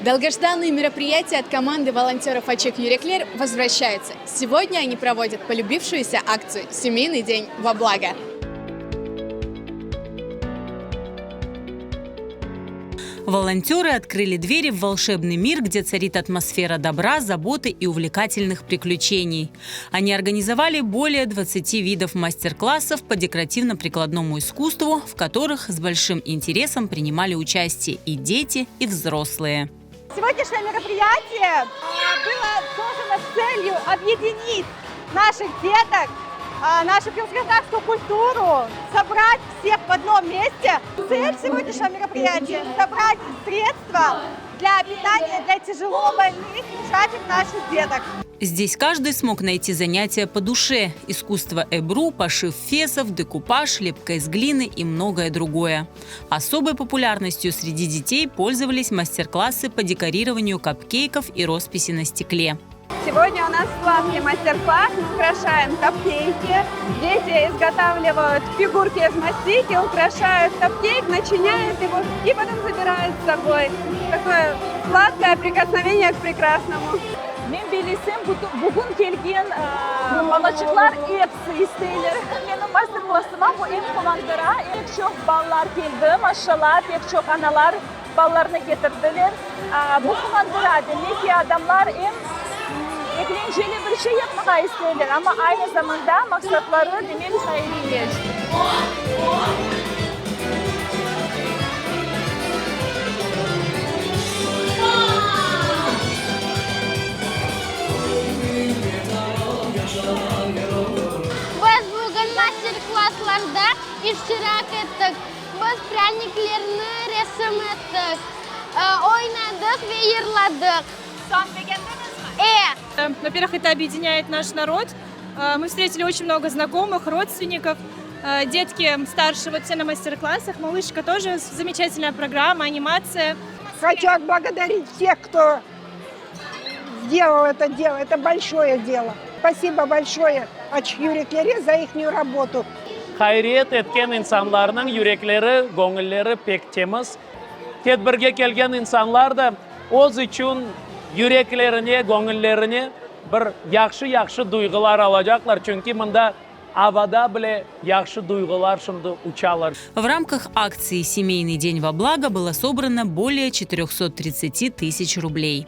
Долгожданные мероприятия от команды волонтеров «Очаг Юреклер» возвращаются. Сегодня они проводят полюбившуюся акцию «Семейный день во благо». Волонтеры открыли двери в волшебный мир, где царит атмосфера добра, заботы и увлекательных приключений. Они организовали более 20 видов мастер-классов по декоративно-прикладному искусству, в которых с большим интересом принимали участие и дети, и взрослые. Сегодняшнее мероприятие было создано с целью объединить наших деток, нашу крымско-татарскую культуру, собрать всех в одном месте. Цель сегодняшнего мероприятия – собрать средства для питания для тяжело больных и лежачих наших деток. Здесь каждый смог найти занятия по душе – искусство эбру, пошив фесов, декупаж, лепка из глины и многое другое. Особой популярностью среди детей пользовались мастер-классы по декорированию капкейков и росписи на стекле. Сегодня у нас в лавке мастер-класс, мы украшаем капкейки. Дети изготавливают фигурки из мастики, украшают капкейк, начиняют его и потом забирают с собой. Такое сладкое прикосновение к прекрасному. Мен билесем, бүгін келген балачықлар епсі істейлер. Менің мастер-классыма bu ev kullandıra. Pek çok ballar geldi, maşallah, pek çok analar ballarını getirdiler. Bu kullandıra demek adamlar eğlenceli bir şey yapmaya isterler ama aynı zamanda maksatları demek hayırlı. Biz bugün master-klasslarda iştirak ettik. Biz praniklerini resim ettik, oynadık ve yırladık. Sen beğendiniz mi? Во-первых, это объединяет наш народ. Мы встретили очень много знакомых, родственников. Детки старше вот все на мастер-классах. Малышка тоже замечательная программа, анимация. Хочу отблагодарить всех, кто сделал это дело. Это большое дело. Спасибо большое Очаг Юреклер за их работу. Hayriyat etken insanların yürekleri, gönülleri pek temiz. Tedbirge kelgen insanlar da o'z için yüreklerini, gönüllerini bir yaxşı duygular alacaklar. Çünkü bunda havada bile yaxşı duygular şimdi uçarlar. В рамках акции «Семейный день во благо» было собрано более 430 тысяч рублей.